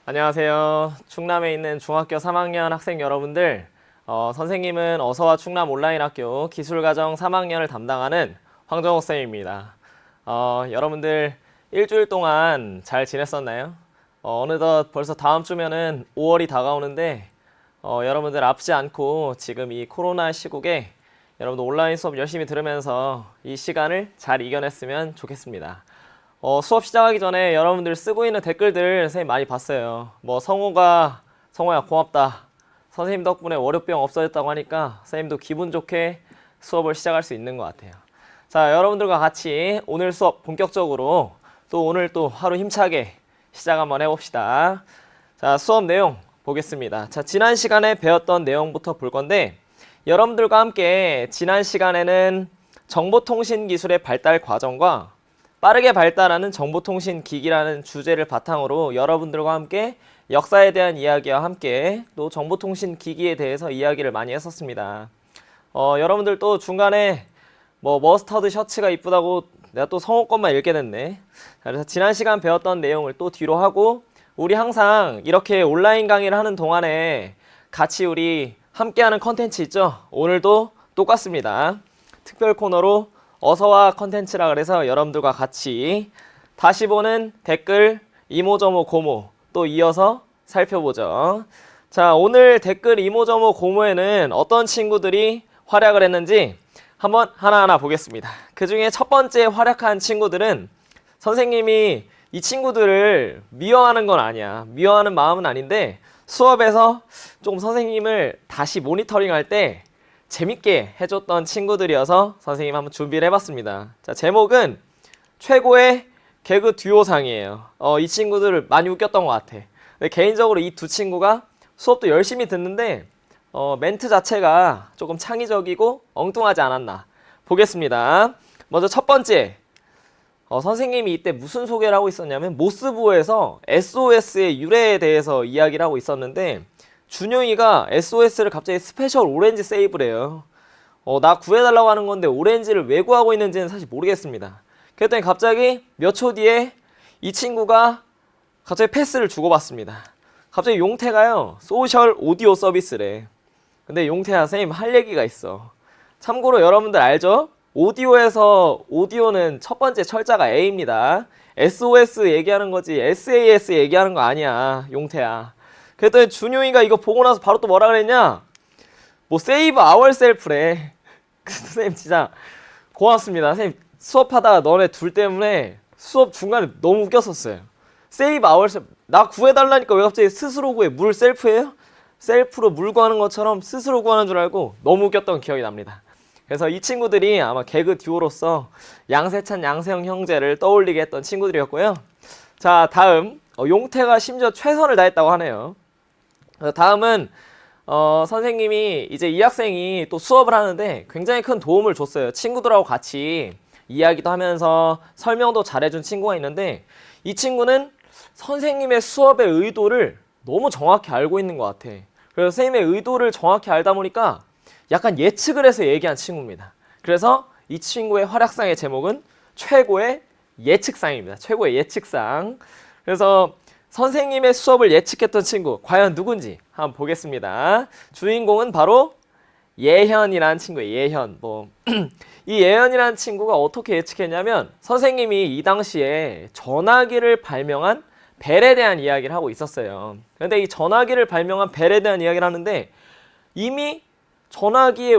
안녕하세요. 충남에 있는 중학교 3학년 학생 여러분들, 선생님은 어서와 충남 온라인학교 기술과정 3학년을 담당하는 황정욱 쌤입니다. 여러분들 일주일 동안 잘 지냈었나요? 어느덧 벌써 다음 주면은 5월이 다가오는데 여러분들 아프지 않고 지금 이 코로나 시국에 여러분들 온라인 수업 열심히 들으면서 이 시간을 잘 이겨냈으면 좋겠습니다. 수업 시작하기 전에 여러분들 쓰고 있는 댓글들 선생님 많이 봤어요. 뭐 성호야 고맙다. 선생님 덕분에 월요병 없어졌다고 하니까 선생님도 기분 좋게 수업을 시작할 수 있는 것 같아요. 자, 여러분들과 같이 오늘 수업 본격적으로 오늘 하루 힘차게 시작 한번 해봅시다. 자, 수업 내용 보겠습니다. 자, 지난 시간에 배웠던 내용부터 볼 건데 여러분들과 함께 지난 시간에는 정보통신 기술의 발달 과정과 빠르게 발달하는 정보통신기기라는 주제를 바탕으로 여러분들과 함께 역사에 대한 이야기와 함께 또 정보통신기기에 대해서 이야기를 많이 했었습니다. 여러분들 또 중간에 뭐 머스터드 셔츠가 이쁘다고 내가 또 성호 것만 읽게 됐네. 그래서 지난 시간 배웠던 내용을 또 뒤로 하고 우리 항상 이렇게 온라인 강의를 하는 동안에 같이 우리 함께하는 컨텐츠 있죠? 오늘도 똑같습니다. 특별 코너로 어서와 컨텐츠라 그래서 여러분들과 같이 다시 보는 댓글 이모저모 고모 또 이어서 살펴보죠. 자, 오늘 댓글 이모저모 고모에는 어떤 친구들이 활약을 했는지 한번 하나하나 보겠습니다. 그 중에 첫 번째 활약한 친구들은 선생님이 이 친구들을 미워하는 건 아니야. 미워하는 마음은 아닌데 수업에서 조금 선생님을 다시 모니터링할 때 재밌게 해줬던 친구들이어서 선생님 한번 준비를 해봤습니다. 자, 제목은 최고의 개그 듀오상이에요. 이 친구들을 많이 웃겼던 것 같아. 근데 개인적으로 이 두 친구가 수업도 열심히 듣는데 멘트 자체가 조금 창의적이고 엉뚱하지 않았나 보겠습니다. 먼저 첫 번째, 선생님이 이때 무슨 소개를 하고 있었냐면 모스부에서 SOS의 유래에 대해서 이야기를 하고 있었는데 준용이가 SOS를 갑자기 스페셜 오렌지 세이브래요. 나 구해달라고 하는 건데 오렌지를 왜 구하고 있는지는 사실 모르겠습니다. 그랬더니 갑자기 몇 초 뒤에 이 친구가 갑자기 패스를 주고받습니다. 갑자기 용태가요 소셜 오디오 서비스래. 근데 용태야 선생님 할 얘기가 있어. 참고로 여러분들 알죠? 오디오에서 오디오는 첫 번째 철자가 A입니다. SOS 얘기하는 거지 SAS 얘기하는 거 아니야 용태야. 그랬더니 준용이가 이거 보고 나서 바로 또 뭐라 그랬냐? 뭐 세이브 아월 셀프래. 선생님 진짜 고맙습니다. 선생님 수업하다가 너네 둘 때문에 수업 중간에 너무 웃겼었어요. 세이브 아월 셀프. 나 구해달라니까 왜 갑자기 스스로 구해? 물 셀프예요? 셀프로 물 구하는 것처럼 스스로 구하는 줄 알고 너무 웃겼던 기억이 납니다. 그래서 이 친구들이 아마 개그 듀오로서 양세찬, 양세형 형제를 떠올리게 했던 친구들이었고요. 자, 다음 용태가 심지어 최선을 다했다고 하네요. 다음은 선생님이 이제 이 학생이 또 수업을 하는데 굉장히 큰 도움을 줬어요. 친구들하고 같이 이야기도 하면서 설명도 잘해준 친구가 있는데 이 친구는 선생님의 수업의 의도를 너무 정확히 알고 있는 것 같아. 그래서 선생님의 의도를 정확히 알다 보니까 약간 예측을 해서 얘기한 친구입니다. 그래서 이 친구의 활약상의 제목은 최고의 예측상입니다. 최고의 예측상. 그래서 선생님의 수업을 예측했던 친구 과연 누군지 한번 보겠습니다. 주인공은 바로 예현이라는 친구예요. 예현. 이 예현이라는 친구가 어떻게 예측했냐면 선생님이 이 당시에 전화기를 발명한 벨에 대한 이야기를 하고 있었어요. 그런데 이 전화기를 발명한 벨에 대한 이야기를 하는데 이미 전화기의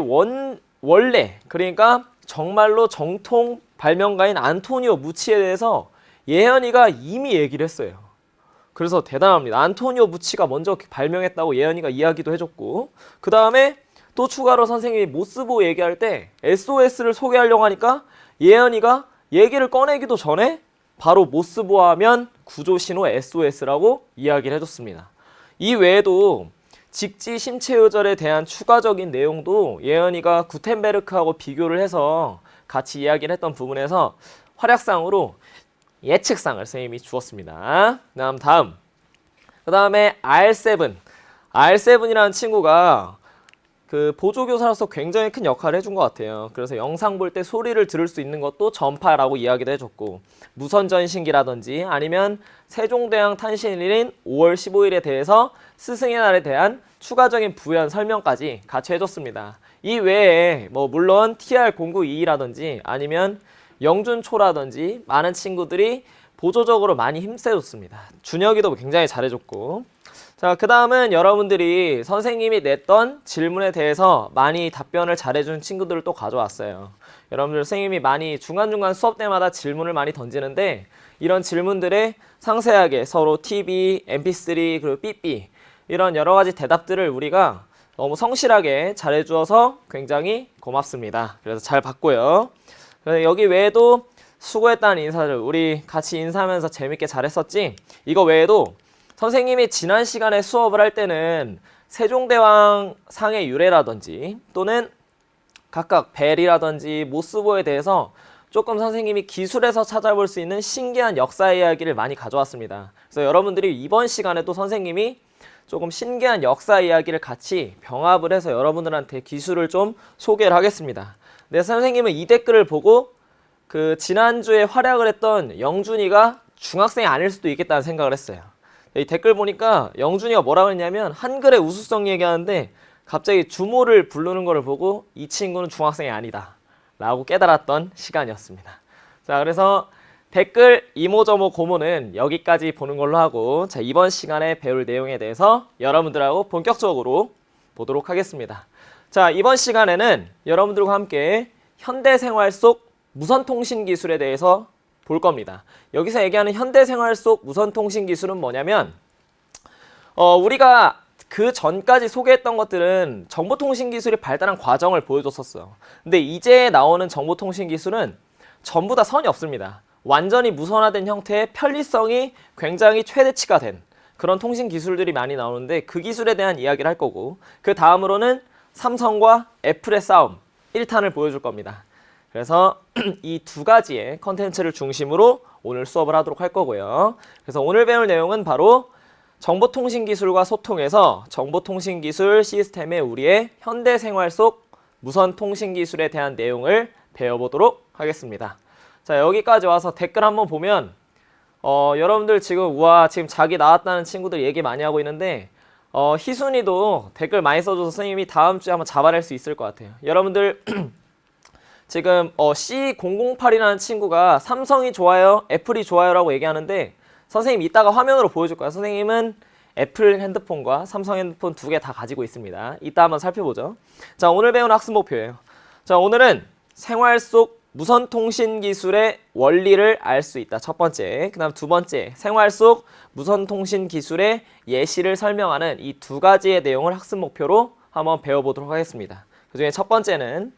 원래 그러니까 정말로 정통 발명가인 안토니오 무치에 대해서 예현이가 이미 얘기를 했어요. 그래서 대단합니다. 안토니오 무치가 먼저 발명했다고 예현이가 이야기도 해줬고 그 다음에 또 추가로 선생님이 모스보 얘기할 때 SOS를 소개하려고 하니까 예현이가 얘기를 꺼내기도 전에 바로 모스보 하면 구조신호 SOS라고 이야기를 해줬습니다. 이 외에도 직지 심체요절에 대한 추가적인 내용도 예현이가 구텐베르크하고 비교를 해서 같이 이야기를 했던 부분에서 활약상으로 예측상을 선생님이 주었습니다. 다음 그 다음에 R7이라는 친구가 그 보조교사로서 굉장히 큰 역할을 해준 것 같아요. 그래서 영상 볼 때 소리를 들을 수 있는 것도 전파라고 이야기도 해줬고, 무선전신기라든지 아니면 세종대왕 탄신일인 5월 15일에 대해서 스승의 날에 대한 추가적인 부연 설명까지 같이 해줬습니다. 이 외에 뭐 물론 TR-0922라든지 아니면 영준초라든지 많은 친구들이 보조적으로 많이 힘써줬습니다. 준혁이도 굉장히 잘해줬고, 자, 그 다음은 여러분들이 선생님이 냈던 질문에 대해서 많이 답변을 잘해준 친구들을 또 가져왔어요. 여러분들 선생님이 많이 중간중간 수업 때마다 질문을 많이 던지는데, 이런 질문들에 상세하게 서로 TV, MP3, 그리고 삐삐 이런 여러 가지 대답들을 우리가 너무 성실하게 잘해주어서 굉장히 고맙습니다. 그래서 잘 봤고요. 여기 외에도 수고했다는 인사를 우리 같이 인사하면서 재밌게 잘했었지? 이거 외에도 선생님이 지난 시간에 수업을 할 때는 세종대왕 상의 유래라든지 또는 각각 벨이라든지 모스보에 대해서 조금 선생님이 기술에서 찾아볼 수 있는 신기한 역사 이야기를 많이 가져왔습니다. 그래서 여러분들이 이번 시간에도 선생님이 조금 신기한 역사 이야기를 같이 병합을 해서 여러분들한테 기술을 좀 소개를 하겠습니다. 네, 선생님은 이 댓글을 보고 그 지난주에 활약을 했던 영준이가 중학생이 아닐 수도 있겠다는 생각을 했어요. 이 댓글 보니까 영준이가 뭐라고 했냐면 한글의 우수성 얘기하는데 갑자기 주모를 부르는 거를 보고 이 친구는 중학생이 아니다 라고 깨달았던 시간이었습니다. 자, 그래서 댓글 이모저모 고모는 여기까지 보는 걸로 하고, 자, 이번 시간에 배울 내용에 대해서 여러분들하고 본격적으로 보도록 하겠습니다. 자, 이번 시간에는 여러분들과 함께 현대생활 속 무선통신 기술에 대해서 볼 겁니다. 여기서 얘기하는 현대생활 속 무선통신 기술은 뭐냐면 우리가 그 전까지 소개했던 것들은 정보통신 기술이 발달한 과정을 보여줬었어요. 근데 이제 나오는 정보통신 기술은 전부 다 선이 없습니다. 완전히 무선화된 형태의 편리성이 굉장히 최대치가 된 그런 통신 기술들이 많이 나오는데, 그 기술에 대한 이야기를 할 거고, 그 다음으로는 삼성과 애플의 싸움 1탄을 보여줄 겁니다. 그래서 이 두 가지의 컨텐츠를 중심으로 오늘 수업을 하도록 할 거고요. 그래서 오늘 배울 내용은 바로 정보통신기술과 소통에서 정보통신기술 시스템의 우리의 현대생활 속 무선통신기술에 대한 내용을 배워보도록 하겠습니다. 자, 여기까지 와서 댓글 한번 보면 여러분들 지금 우와 지금 자기 나왔다는 친구들 얘기 많이 하고 있는데, 희순이도 댓글 많이 써줘서 선생님이 다음 주에 한번 잡아낼 수 있을 것 같아요. 여러분들 지금 C008이라는 친구가 삼성이 좋아요, 애플이 좋아요 라고 얘기하는데, 선생님 이따가 화면으로 보여줄 거예요. 선생님은 애플 핸드폰과 삼성 핸드폰 두 개 다 가지고 있습니다. 이따 한번 살펴보죠. 자, 오늘 배우는 학습 목표예요. 자, 오늘은 생활 속 무선통신 기술의 원리를 알 수 있다. 첫 번째. 그 다음 두 번째. 생활 속 무선통신 기술의 예시를 설명하는 이 두 가지의 내용을 학습 목표로 한번 배워보도록 하겠습니다. 그 중에 첫 번째는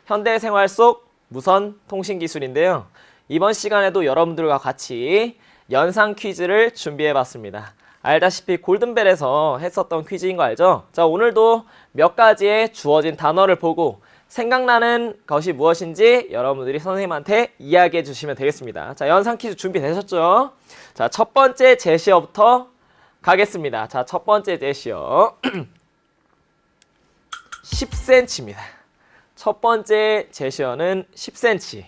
현대생활 속 무선통신 기술인데요. 이번 시간에도 여러분들과 같이 연상 퀴즈를 준비해봤습니다. 알다시피 골든벨에서 했었던 퀴즈인 거 알죠? 자, 오늘도 몇 가지의 주어진 단어를 보고 생각나는 것이 무엇인지 여러분들이 선생님한테 이야기해 주시면 되겠습니다. 자, 연상 퀴즈 준비되셨죠? 자, 첫 번째 제시어부터 가겠습니다. 자, 첫 번째 제시어 10cm입니다. 첫 번째 제시어는 10cm.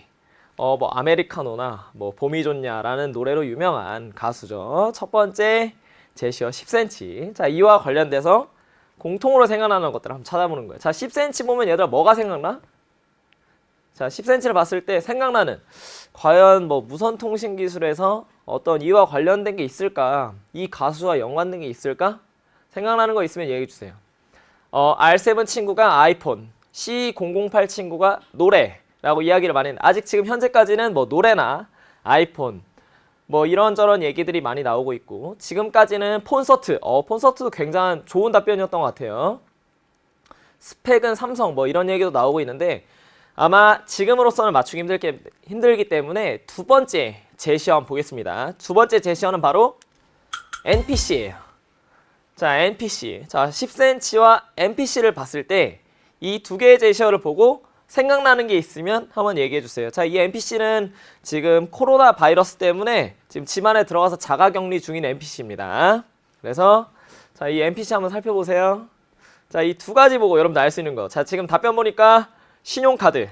뭐 아메리카노나 뭐 봄이 좋냐라는 노래로 유명한 가수죠. 첫 번째 제시어 10cm. 자, 이와 관련돼서 공통으로 생각나는 것들을 한번 찾아보는 거예요. 자, 10cm 보면 얘들아 뭐가 생각나? 자, 10cm를 봤을 때 생각나는 과연 뭐 무선통신 기술에서 어떤 이와 관련된 게 있을까? 이 가수와 연관된 게 있을까? 생각나는 거 있으면 얘기해 주세요. R7 친구가 아이폰, C008 친구가 노래라고 이야기를 많이 했는데, 아직 지금 현재까지는 뭐 노래나 아이폰 뭐 이런저런 얘기들이 많이 나오고 있고, 지금까지는 콘서트, 콘서트도 굉장히 좋은 답변이었던 것 같아요. 스펙은 삼성 뭐 이런 얘기도 나오고 있는데, 아마 지금으로서는 맞추기 힘들기 때문에 두 번째 제시어 한번 보겠습니다. 두 번째 제시어는 바로 NPC예요. 자, NPC. 자, 10cm와 NPC를 봤을 때 이 두 개의 제시어를 보고 생각나는 게 있으면 한번 얘기해 주세요. 자, 이 NPC는 지금 코로나 바이러스 때문에 지금 집 안에 들어가서 자가격리 중인 NPC입니다. 그래서 자, 이 NPC 한번 살펴보세요. 자, 이 두 가지 보고 여러분들 알 수 있는 거. 자, 지금 답변 보니까 신용카드.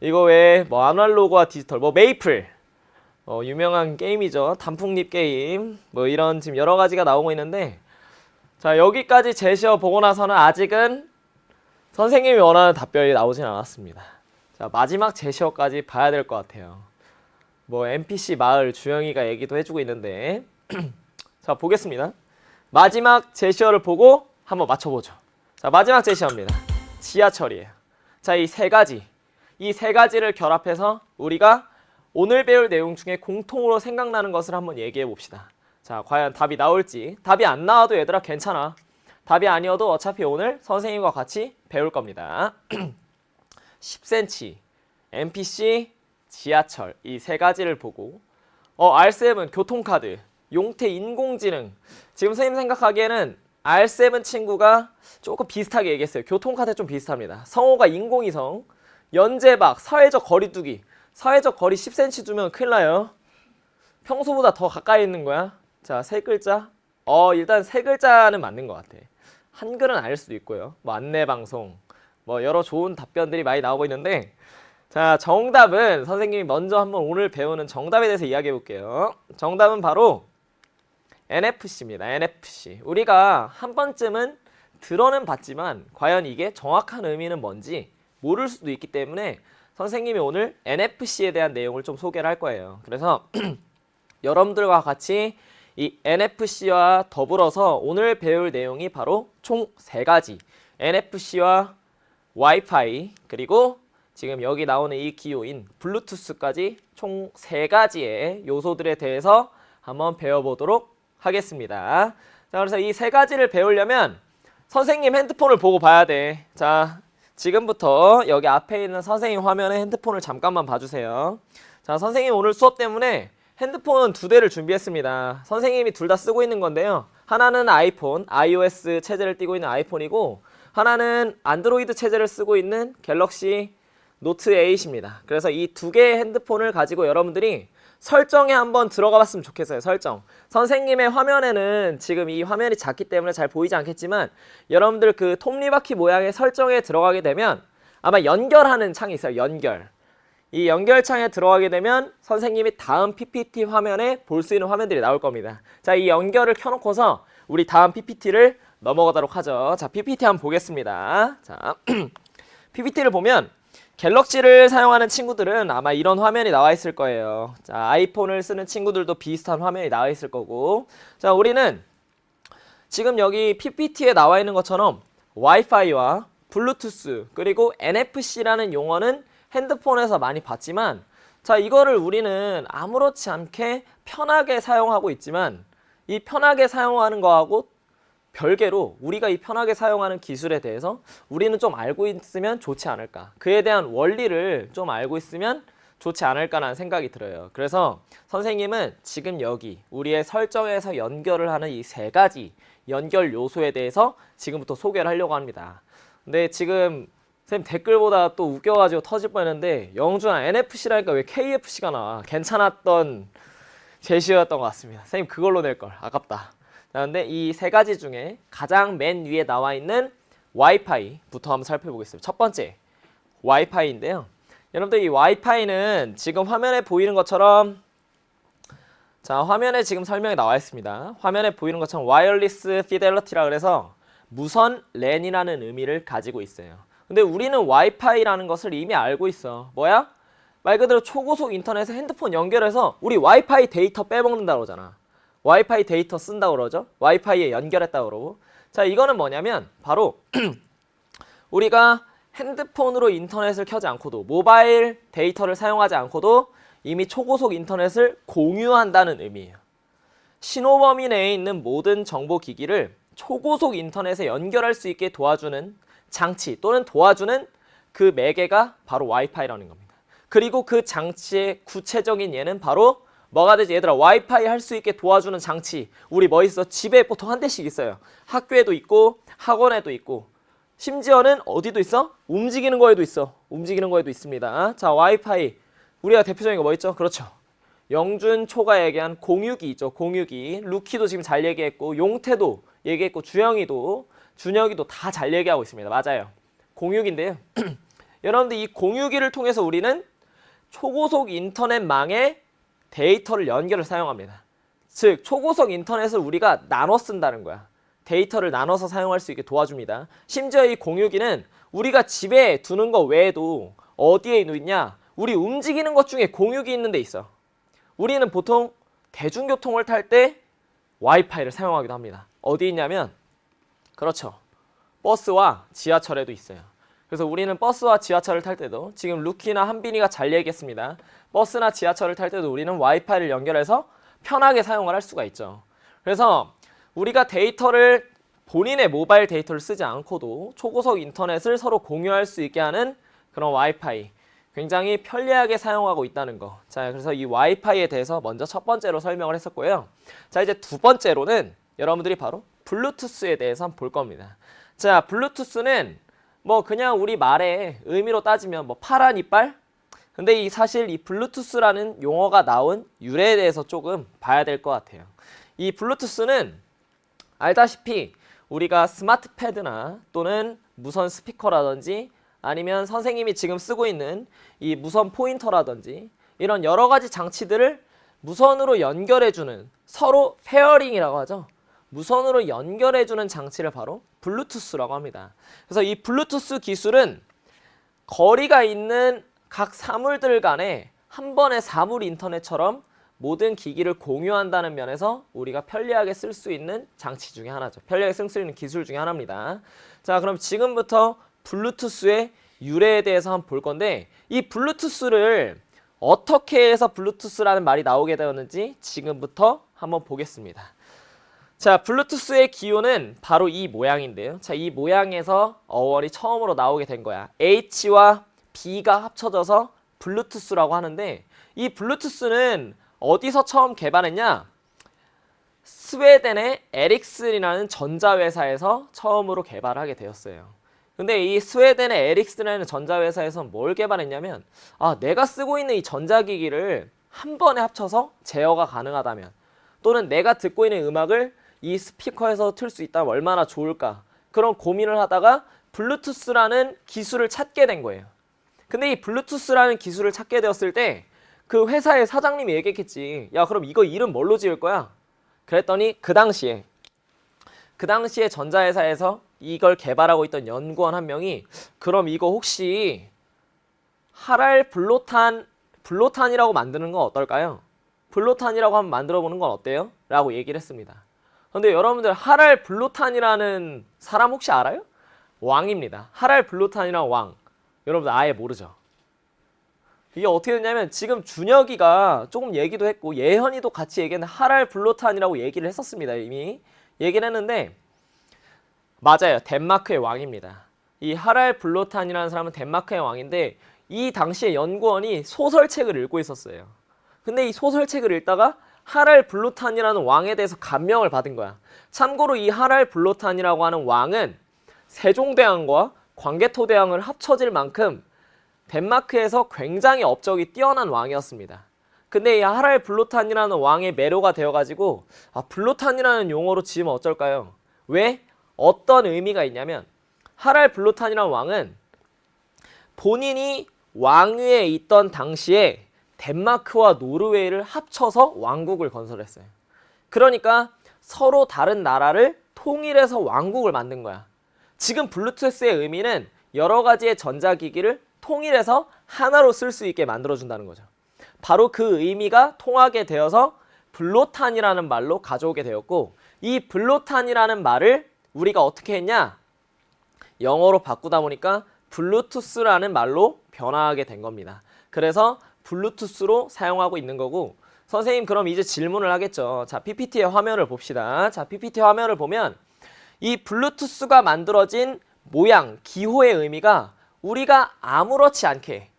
이거 외에 뭐 아날로그와 디지털, 뭐 메이플. 유명한 게임이죠. 단풍잎 게임. 뭐 이런 지금 여러 가지가 나오고 있는데 자, 여기까지 제시어 보고 나서는 아직은 선생님이 원하는 답변이 나오진 않았습니다. 자, 마지막 제시어까지 봐야 될 것 같아요. 뭐 NPC 마을 주영이가 얘기도 해주고 있는데 자, 보겠습니다. 마지막 제시어를 보고 한번 맞춰보죠. 자, 마지막 제시어입니다. 지하철이에요. 자, 이 세 가지를 결합해서 우리가 오늘 배울 내용 중에 공통으로 생각나는 것을 한번 얘기해 봅시다. 자, 과연 답이 나올지. 답이 안 나와도 얘들아 괜찮아. 답이 아니어도 어차피 오늘 선생님과 같이 배울 겁니다. 10cm, NPC, 지하철 이 세 가지를 보고 R7 교통카드, 용태 인공지능. 지금 선생님 생각하기에는 R7 친구가 조금 비슷하게 얘기했어요. 교통카드 좀 비슷합니다. 성호가 인공위성, 연재박, 사회적 거리두기. 사회적 거리 10cm 두면 큰일 나요. 평소보다 더 가까이 있는 거야. 자, 세 글자. 일단 세 글자는 맞는 것 같아. 한글은 아닐 수도 있고요. 뭐 안내방송, 뭐 여러 좋은 답변들이 많이 나오고 있는데 자, 정답은 선생님이 먼저 한번 오늘 배우는 정답에 대해서 이야기해 볼게요. 정답은 바로 NFC입니다. NFC. 우리가 한 번쯤은 들어는 봤지만 과연 이게 정확한 의미는 뭔지 모를 수도 있기 때문에 선생님이 오늘 NFC에 대한 내용을 좀 소개를 할 거예요. 그래서 여러분들과 같이 이 NFC와 더불어서 오늘 배울 내용이 바로 총 3가지. NFC와 와이파이 그리고 지금 여기 나오는 이 기호인 블루투스까지 총 3가지의 요소들에 대해서 한번 배워보도록 하겠습니다. 자, 그래서 이 3가지를 배우려면 선생님 핸드폰을 보고 봐야 돼. 자, 지금부터 여기 앞에 있는 선생님 화면에 핸드폰을 잠깐만 봐주세요. 자, 선생님 오늘 수업 때문에 핸드폰 2대를 준비했습니다. 선생님이 둘 다 쓰고 있는 건데요. 하나는 아이폰, iOS 체제를 띄고 있는 아이폰이고 하나는 안드로이드 체제를 쓰고 있는 갤럭시 노트 8입니다. 그래서 이 2개의 핸드폰을 가지고 여러분들이 설정에 한번 들어가 봤으면 좋겠어요. 설정. 선생님의 화면에는 지금 이 화면이 작기 때문에 잘 보이지 않겠지만 여러분들 그 톱니바퀴 모양의 설정에 들어가게 되면 아마 연결하는 창이 있어요. 연결. 이 연결창에 들어가게 되면 선생님이 다음 PPT 화면에 볼 수 있는 화면들이 나올 겁니다. 자, 이 연결을 켜놓고서 우리 다음 PPT를 넘어가도록 하죠. 자, PPT 한번 보겠습니다. 자, PPT를 보면 갤럭시를 사용하는 친구들은 아마 이런 화면이 나와 있을 거예요. 자, 아이폰을 쓰는 친구들도 비슷한 화면이 나와 있을 거고 자, 우리는 지금 여기 PPT에 나와 있는 것처럼 와이파이와 블루투스 그리고 NFC라는 용어는 핸드폰에서 많이 봤지만 자, 이거를 우리는 아무렇지 않게 편하게 사용하고 있지만 이 편하게 사용하는 거하고 별개로 우리가 이 편하게 사용하는 기술에 대해서 우리는 좀 알고 있으면 좋지 않을까. 그에 대한 원리를 좀 알고 있으면 좋지 않을까라는 생각이 들어요. 그래서 선생님은 지금 여기 우리의 설정에서 연결을 하는 이 3가지 연결 요소에 대해서 지금부터 소개를 하려고 합니다. 근데 지금 선생님 댓글보다 또 웃겨가지고 터질 뻔했는데 영준아 NFC라니까 왜 KFC가 나와. 괜찮았던 제시어였던 것 같습니다. 선생님 그걸로 낼걸. 아깝다. 그런데 이 3가지 중에 가장 맨 위에 나와 있는 와이파이부터 한번 살펴보겠습니다. 첫 번째 와이파이인데요. 여러분들 이 와이파이는 지금 화면에 보이는 것처럼 자, 화면에 지금 설명이 나와 있습니다. 화면에 보이는 것처럼 와이어리스 피델리티라 그래서 무선 랜이라는 의미를 가지고 있어요. 근데 우리는 와이파이라는 것을 이미 알고 있어. 뭐야? 말 그대로 초고속 인터넷에 핸드폰 연결해서 우리 와이파이 데이터 빼먹는다고 그러잖아. 와이파이 데이터 쓴다고 그러죠. 와이파이에 연결했다고 그러고 자, 이거는 뭐냐면 바로 우리가 핸드폰으로 인터넷을 켜지 않고도 모바일 데이터를 사용하지 않고도 이미 초고속 인터넷을 공유한다는 의미예요. 신호범위 내에 있는 모든 정보기기를 초고속 인터넷에 연결할 수 있게 도와주는 장치 또는 도와주는 그 매개가 바로 와이파이라는 겁니다. 그리고 그 장치의 구체적인 예는 바로 뭐가 되지? 얘들아, 와이파이 할 수 있게 도와주는 장치. 우리 뭐 있어? 집에 보통 한 대씩 있어요. 학교에도 있고 학원에도 있고 심지어는 어디도 있어? 움직이는 거에도 있어. 움직이는 거에도 있습니다. 자, 와이파이. 우리가 대표적인 거 뭐 있죠? 그렇죠. 영준 초가 얘기한 공유기 있죠. 공유기. 루키도 지금 잘 얘기했고 용태도 얘기했고 주영이도 준혁이도 다 잘 얘기하고 있습니다. 맞아요. 공유기인데요. 여러분들 이 공유기를 통해서 우리는 초고속 인터넷망에 데이터를 연결을 사용합니다. 즉 초고속 인터넷을 우리가 나눠 쓴다는 거야. 데이터를 나눠서 사용할 수 있게 도와줍니다. 심지어 이 공유기는 우리가 집에 두는 거 외에도 어디에 있냐? 우리 움직이는 것 중에 공유기 있는 데 있어. 우리는 보통 대중교통을 탈 때 와이파이를 사용하기도 합니다. 어디 있냐면 그렇죠. 버스와 지하철에도 있어요. 그래서 우리는 버스와 지하철을 탈 때도 지금 루키나 한빈이가 잘 얘기했습니다. 버스나 지하철을 탈 때도 우리는 와이파이를 연결해서 편하게 사용을 할 수가 있죠. 그래서 우리가 데이터를 본인의 모바일 데이터를 쓰지 않고도 초고속 인터넷을 서로 공유할 수 있게 하는 그런 와이파이 굉장히 편리하게 사용하고 있다는 거. 자, 그래서 이 와이파이에 대해서 먼저 첫 번째로 설명을 했었고요. 자, 이제 두 번째로는 여러분들이 바로 블루투스에 대해서 한번 볼 겁니다. 자, 블루투스는 뭐 그냥 우리 말의 의미로 따지면 뭐 파란 이빨? 근데 이 사실 이 블루투스라는 용어가 나온 유래에 대해서 조금 봐야 될 것 같아요. 이 블루투스는 알다시피 우리가 스마트 패드나 또는 무선 스피커라든지 아니면 선생님이 지금 쓰고 있는 이 무선 포인터라든지 이런 여러 가지 장치들을 무선으로 연결해주는 서로 페어링이라고 하죠. 무선으로 연결해주는 장치를 바로 블루투스라고 합니다. 그래서 이 블루투스 기술은 거리가 있는 각 사물들 간에 한 번의 사물 인터넷처럼 모든 기기를 공유한다는 면에서 우리가 편리하게 쓸 수 있는 장치 중에 하나죠. 편리하게 쓸 수 있는 기술 중에 하나입니다. 자, 그럼 지금부터 블루투스의 유래에 대해서 한번 볼 건데 이 블루투스를 어떻게 해서 블루투스라는 말이 나오게 되었는지 지금부터 한번 보겠습니다. 자, 블루투스의 기호는 바로 이 모양인데요. 자, 이 모양에서 어원이 처음으로 나오게 된 거야. H와 B가 합쳐져서 블루투스라고 하는데 이 블루투스는 어디서 처음 개발했냐? 스웨덴의 에릭슨이라는 전자회사에서 처음으로 개발하게 되었어요. 근데 이 스웨덴의 에릭슨이라는 전자회사에서 뭘 개발했냐면 내가 쓰고 있는 이 전자기기를 한 번에 합쳐서 제어가 가능하다면 또는 내가 듣고 있는 음악을 이 스피커에서 틀 수 있다면 얼마나 좋을까 그런 고민을 하다가 블루투스라는 기술을 찾게 된 거예요. 근데 이 블루투스라는 기술을 찾게 되었을 때 그 회사의 사장님이 얘기했겠지. 야, 그럼 이거 이름 뭘로 지을 거야? 그랬더니 그 당시에 전자회사에서 이걸 개발하고 있던 연구원 한 명이 그럼 이거 혹시 하랄 블로탄이라고 만드는 건 어떨까요? 블로탄이라고 한번 만들어 보는 건 어때요? 라고 얘기를 했습니다. 근데 여러분들 하랄 블로탄이라는 사람 혹시 알아요? 왕입니다. 하랄 블로탄이라는 왕. 여러분들 아예 모르죠? 이게 어떻게 됐냐면 지금 준혁이가 조금 얘기도 했고 예현이도 같이 얘기했는데 하랄 블로탄이라고 얘기를 했었습니다. 이미 얘기를 했는데 맞아요. 덴마크의 왕입니다. 이 하랄 블로탄이라는 사람은 덴마크의 왕인데 이 당시에 연구원이 소설책을 읽고 있었어요. 근데 이 소설책을 읽다가 하랄 블로탄이라는 왕에 대해서 감명을 받은 거야. 참고로 이 하랄 블로탄이라고 하는 왕은 세종대왕과 광개토대왕을 합쳐질 만큼 덴마크에서 굉장히 업적이 뛰어난 왕이었습니다. 근데 이 하랄 블로탄이라는 왕의 매료가 되어가지고 블로탄이라는 용어로 지으면 어쩔까요? 왜? 어떤 의미가 있냐면 하랄 블로탄이라는 왕은 본인이 왕위에 있던 당시에 덴마크와 노르웨이를 합쳐서 왕국을 건설했어요. 그러니까 서로 다른 나라를 통일해서 왕국을 만든 거야. 지금 블루투스의 의미는 여러 가지의 전자기기를 통일해서 하나로 쓸 수 있게 만들어준다는 거죠. 바로 그 의미가 통하게 되어서 블로탄이라는 말로 가져오게 되었고 이 블로탄이라는 말을 우리가 어떻게 했냐? 영어로 바꾸다 보니까 블루투스라는 말로 변화하게 된 겁니다. 그래서 블루투스로 사용하고 있는 거고 선생님 그럼 이제 질문을 하겠죠. 자, PPT의 화면을 봅시다. 자, PPT 화면을 보면 이 블루투스가 만들어진 모양, 기호의 의미가 우리가 아무렇지 않게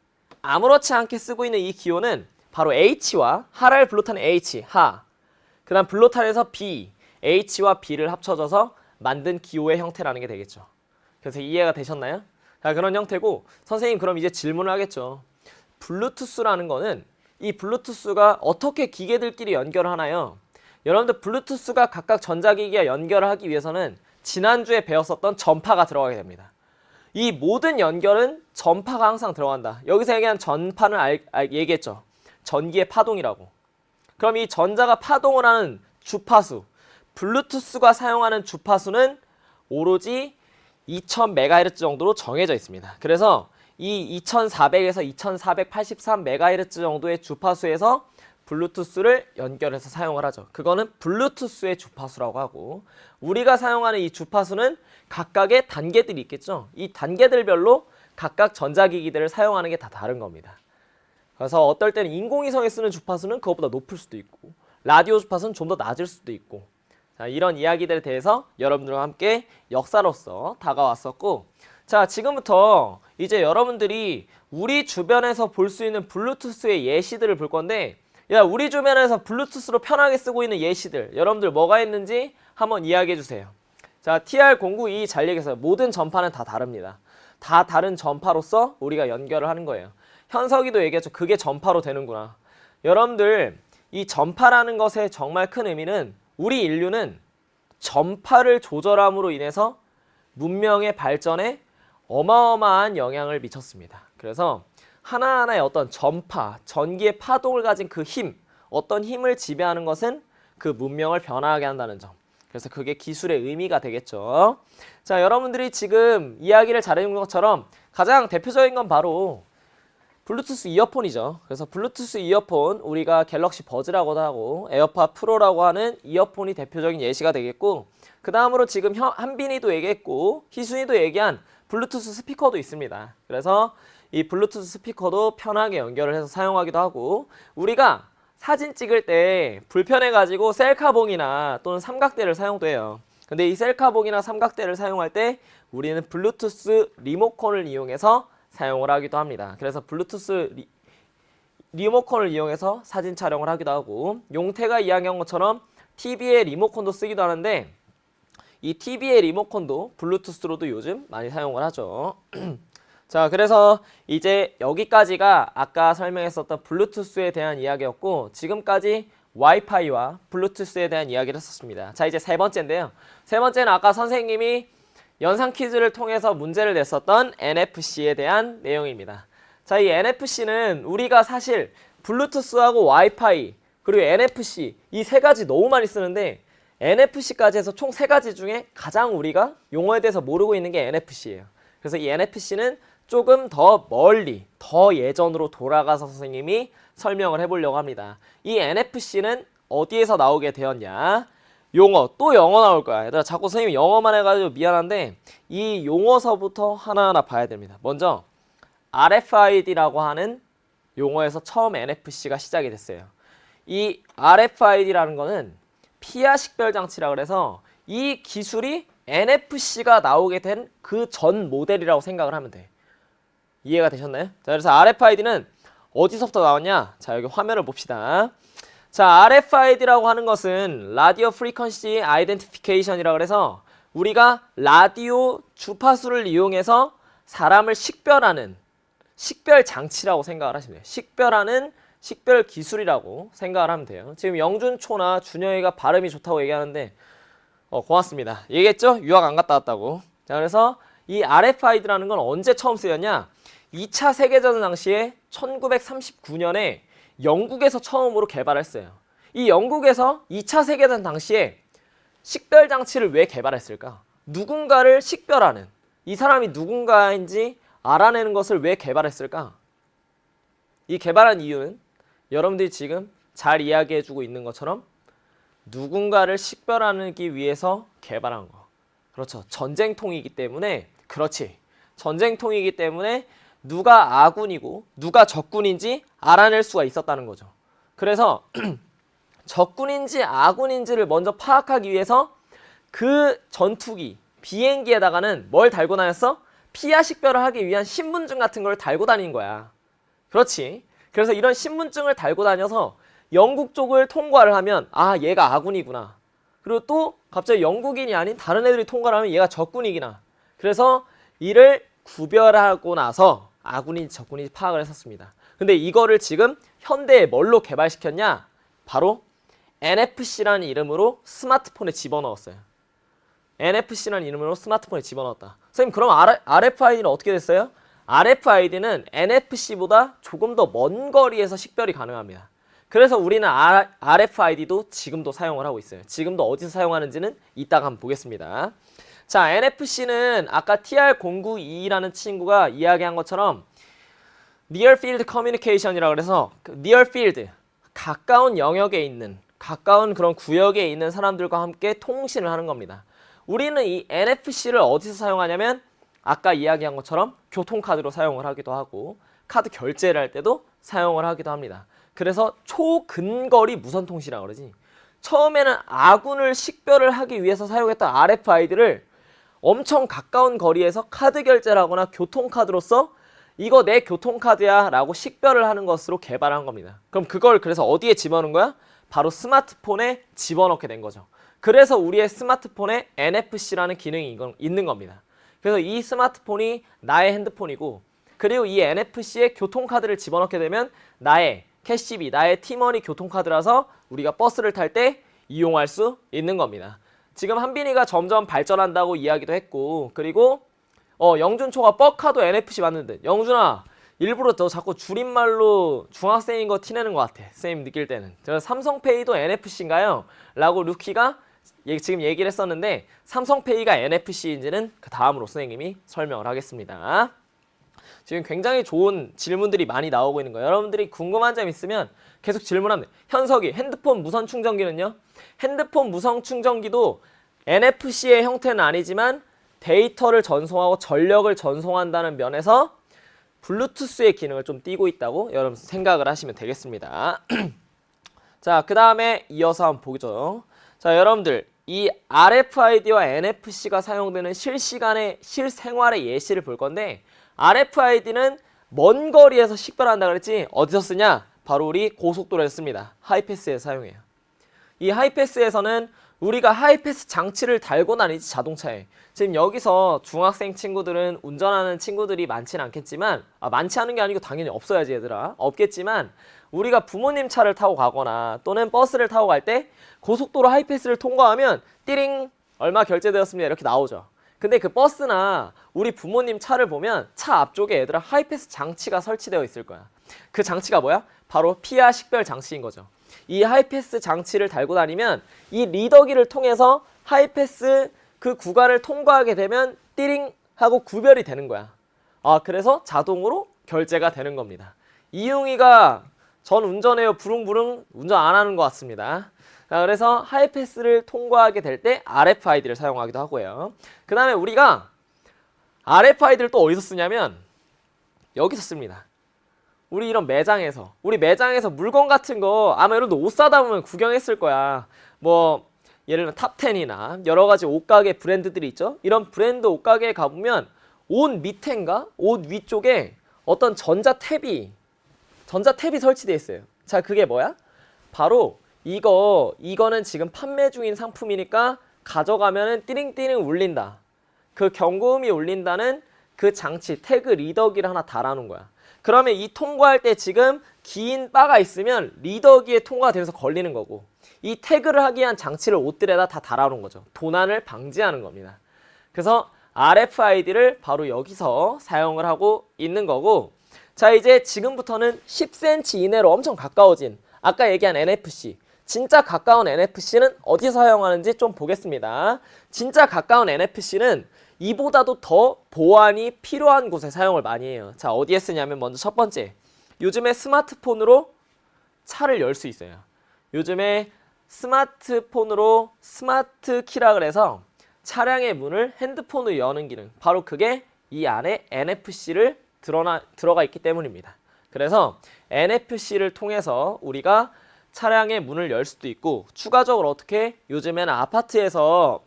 쓰고 있는 이 기호는 바로 H와 하랄 블로탄 H, 하. 그 다음 블로탄에서 B, H와 B를 합쳐져서 만든 기호의 형태라는 게 되겠죠. 그래서 이해가 되셨나요? 자, 그런 형태고 선생님 그럼 이제 질문을 하겠죠. 블루투스라는 거는 이 블루투스가 어떻게 기계들끼리 연결을 하나요? 여러분들 블루투스가 각각 전자기기와 연결을 하기 위해서는 지난주에 배웠었던 전파가 들어가게 됩니다. 이 모든 연결은 전파가 항상 들어간다. 여기서 얘기한 전파는 얘기했죠. 전기의 파동이라고. 그럼 이 전자가 파동을 하는 주파수, 블루투스가 사용하는 주파수는 오로지 2000MHz 정도로 정해져 있습니다. 그래서 이 2400에서 2483MHz 정도의 주파수에서 블루투스를 연결해서 사용을 하죠. 그거는 블루투스의 주파수라고 하고, 우리가 사용하는 이 주파수는 각각의 단계들이 있겠죠. 이 단계들별로 각각 전자기기들을 사용하는 게 다 다른 겁니다. 그래서 어떨 때는 인공위성에 쓰는 주파수는 그것보다 높을 수도 있고, 라디오 주파수는 좀 더 낮을 수도 있고, 자, 이런 이야기들에 대해서 여러분들과 함께 역사로서 다가왔었고, 자, 지금부터 이제 여러분들이 우리 주변에서 볼 수 있는 블루투스의 예시들을 볼 건데, 야, 우리 주변에서 블루투스로 편하게 쓰고 있는 예시들, 여러분들 뭐가 있는지 한번 이야기해 주세요. 자, TR092 잘 얘기했어요. 모든 전파는 다 다릅니다. 다 다른 전파로서 우리가 연결을 하는 거예요. 현석이도 얘기했죠. 그게 전파로 되는구나. 여러분들, 이 전파라는 것의 정말 큰 의미는 우리 인류는 전파를 조절함으로 인해서 문명의 발전에 어마어마한 영향을 미쳤습니다. 그래서 하나하나의 어떤 전파, 전기의 파동을 가진 그 힘, 어떤 힘을 지배하는 것은 그 문명을 변화하게 한다는 점. 그래서 그게 기술의 의미가 되겠죠. 자, 여러분들이 지금 이야기를 잘해준 것처럼 가장 대표적인 건 바로 블루투스 이어폰이죠. 그래서 블루투스 이어폰, 우리가 갤럭시 버즈라고도 하고 에어팟 프로라고 하는 이어폰이 대표적인 예시가 되겠고, 그 다음으로 지금 한빈이도 얘기했고 희순이도 얘기한 블루투스 스피커도 있습니다. 그래서 이 블루투스 스피커도 편하게 연결을 해서 사용하기도 하고, 우리가 사진 찍을 때 불편해가지고 셀카봉이나 또는 삼각대를 사용도 해요. 근데 이 셀카봉이나 삼각대를 사용할 때 우리는 블루투스 리모컨을 이용해서 사용을 하기도 합니다. 그래서 블루투스 리모컨을 이용해서 사진 촬영을 하기도 하고, 용태가 이야기한 것처럼 TV의 리모컨도 쓰기도 하는데, 이 TV의 리모컨도 블루투스로도 요즘 많이 사용을 하죠. 자, 그래서 이제 여기까지가 아까 설명했었던 블루투스에 대한 이야기였고, 지금까지 와이파이와 블루투스에 대한 이야기를 했었습니다. 자, 이제 세 번째인데요. 세 번째는 아까 선생님이 연상 퀴즈를 통해서 문제를 냈었던 NFC에 대한 내용입니다. 자, 이 NFC는 우리가 사실 블루투스하고 와이파이 그리고 NFC 이 세 가지 너무 많이 쓰는데, NFC까지 해서 총 세 가지 중에 가장 우리가 용어에 대해서 모르고 있는 게 NFC예요. 그래서 이 NFC는 조금 더 멀리, 더 예전으로 돌아가서 선생님이 설명을 해보려고 합니다. 이 NFC는 어디에서 나오게 되었냐? 용어, 또 영어 나올 거야. 얘들아, 자꾸 선생님이 영어만 해가지고 미안한데 이 용어서부터 하나하나 봐야 됩니다. 먼저 RFID라고 하는 용어에서 처음 NFC가 시작이 됐어요. 이 RFID라는 거는 피아 식별 장치라 그래서 이 기술이 NFC가 나오게 된 그 전 모델이라고 생각을 하면 돼. 이해가 되셨나요? 자, 그래서 RFID는 어디서부터 나왔냐? 자, 여기 화면을 봅시다. 자, RFID라고 하는 것은 라디오 프리퀀시 아이덴티피케이션이라고 그래서 우리가 라디오 주파수를 이용해서 사람을 식별하는 식별 장치라고 생각을 하시면 돼요. 식별하는 식별 기술이라고 생각을 하면 돼요. 지금 영준초나 준영이가 발음이 좋다고 얘기하는데 고맙습니다. 얘기했죠? 유학 안 갔다 왔다고. 자, 그래서 이 RFID라는 건 언제 처음 쓰였냐? 2차 세계대전 당시에 1939년에 영국에서 처음으로 개발했어요. 이 영국에서 2차 세계대전 당시에 식별 장치를 왜 개발했을까? 누군가를 식별하는, 이 사람이 누군가인지 알아내는 것을 왜 개발했을까? 이 개발한 이유는 여러분들이 지금 잘 이야기해주고 있는 것처럼 누군가를 식별하기 위해서 개발한 거. 그렇죠. 전쟁통이기 때문에, 그렇지. 전쟁통이기 때문에 누가 아군이고 누가 적군인지 알아낼 수가 있었다는 거죠. 그래서 적군인지 아군인지를 먼저 파악하기 위해서 그 전투기, 비행기에다가는 뭘 달고 다녔어? 피아 식별을 하기 위한 신분증 같은 걸 달고 다닌 거야. 그렇지. 그래서 이런 신분증을 달고 다녀서 영국 쪽을 통과를 하면 아, 얘가 아군이구나. 그리고 또 갑자기 영국인이 아닌 다른 애들이 통과를 하면 얘가 적군이구나. 그래서 이를 구별하고 나서 아군인지 적군인지 파악을 했었습니다. 근데 이거를 지금 현대에 뭘로 개발시켰냐? 바로 NFC라는 이름으로 스마트폰에 집어넣었어요. NFC라는 이름으로 스마트폰에 집어넣었다. 선생님 그럼 RFID는 어떻게 됐어요? RFID는 NFC보다 조금 더 먼 거리에서 식별이 가능합니다. 그래서 우리는 RFID도 지금도 사용을 하고 있어요. 지금도 어디서 사용하는지는 이따가 한번 보겠습니다. 자, NFC는 아까 TR092라는 친구가 이야기한 것처럼 Near Field Communication이라고 그래서 Near Field, 가까운 영역에 있는, 가까운 그런 구역에 있는 사람들과 함께 통신을 하는 겁니다. 우리는 이 NFC를 어디서 사용하냐면 아까 이야기한 것처럼 교통카드로 사용을 하기도 하고 카드 결제를 할 때도 사용을 하기도 합니다. 그래서 초근거리 무선통신이라고 그러지. 처음에는 아군을 식별을 하기 위해서 사용했던 RFID를 엄청 가까운 거리에서 카드 결제를 하거나 교통카드로서 이거 내 교통카드야 라고 식별을 하는 것으로 개발한 겁니다. 그럼 그걸 그래서 어디에 집어넣은 거야? 바로 스마트폰에 집어넣게 된 거죠. 그래서 우리의 스마트폰에 NFC라는 기능이 있는 겁니다. 그래서 이 스마트폰이 나의 핸드폰이고, 그리고 이 NFC에 교통카드를 집어넣게 되면 나의 캐시비, 나의 티머니 교통카드라서 우리가 버스를 탈 때 이용할 수 있는 겁니다. 지금 한빈이가 점점 발전한다고 이야기도 했고, 그리고 영준초가 뻑카도 NFC 맞는데, 영준아 일부러 너 자꾸 줄임말로 중학생인 거 티내는 것 같아. 선생님 느낄 때는. 저 삼성페이도 NFC인가요? 라고 루키가 지금 얘기를 했었는데, 삼성페이가 NFC인지는 그 다음으로 선생님이 설명을 하겠습니다. 지금 굉장히 좋은 질문들이 많이 나오고 있는 거예요. 여러분들이 궁금한 점 있으면 계속 질문하면 돼요. 현석이 핸드폰 무선 충전기는요? 핸드폰 무선 충전기도 NFC의 형태는 아니지만 데이터를 전송하고 전력을 전송한다는 면에서 블루투스의 기능을 좀 띠고 있다고 여러분 생각을 하시면 되겠습니다. 자, 그 다음에 이어서 한번 보죠. 자, 여러분들 이 RFID와 NFC가 사용되는 실시간의 실생활의 예시를 볼 건데, RFID는 먼 거리에서 식별한다 그랬지? 어디서 쓰냐? 바로 우리 고속도로에서 씁니다. 하이패스에 사용해요. 이 하이패스에서는 우리가 하이패스 장치를 달고 다니지, 자동차에. 지금 여기서 중학생 친구들은 운전하는 친구들이 많지는 않겠지만, 많지 않은 게 아니고 당연히 없어야지 얘들아. 없겠지만 우리가 부모님 차를 타고 가거나 또는 버스를 타고 갈 때 고속도로 하이패스를 통과하면 띠링 얼마 결제되었습니다 이렇게 나오죠. 근데 그 버스나 우리 부모님 차를 보면 차 앞쪽에 얘들아 하이패스 장치가 설치되어 있을 거야. 그 장치가 뭐야? 바로 피아 식별 장치인 거죠. 이 하이패스 장치를 달고 다니면 이 리더기를 통해서 하이패스 그 구간을 통과하게 되면 띠링 하고 구별이 되는 거야. 그래서 자동으로 결제가 되는 겁니다. 이용이가 전 운전해요 부릉부릉 운전 안 하는 것 같습니다. 자, 그래서 하이패스를 통과하게 될 때 RFID를 사용하기도 하고요. 그 다음에 우리가 RFID를 또 어디서 쓰냐면 여기서 씁니다. 우리 이런 매장에서, 우리 매장에서 물건 같은 거 아마 여러분들 옷 사다 보면 구경했을 거야. 뭐 예를 들면 탑10이나 여러 가지 옷가게 브랜드들이 있죠. 이런 브랜드 옷가게에 가보면 옷 밑엔가 옷 위쪽에 어떤 전자탭이 설치되어 있어요. 자, 그게 뭐야? 바로 이거는 지금 판매 중인 상품이니까 가져가면은 띠링띠링 울린다. 그 경고음이 울린다는 그 장치, 태그 리더기를 하나 달아놓은 거야. 그러면 이 통과할 때 지금 긴 바가 있으면 리더기에 통과되면서 걸리는 거고, 이 태그를 하기 위한 장치를 옷들에다 다 달아놓은 거죠. 도난을 방지하는 겁니다. 그래서 RFID를 바로 여기서 사용을 하고 있는 거고, 자, 이제 지금부터는 10cm 이내로 엄청 가까워진 아까 얘기한 NFC, 진짜 가까운 NFC는 어디서 사용하는지 좀 보겠습니다. 진짜 가까운 NFC는 이보다도 더 보안이 필요한 곳에 사용을 많이 해요. 자, 어디에 쓰냐면 먼저 첫 번째, 요즘에 스마트폰으로 차를 열 수 있어요. 요즘에 스마트폰으로 스마트 키라 그래서 차량의 문을 핸드폰으로 여는 기능, 바로 그게 이 안에 NFC를 들어가 있기 때문입니다. 그래서 NFC를 통해서 우리가 차량의 문을 열 수도 있고, 추가적으로 어떻게 요즘에는 아파트에서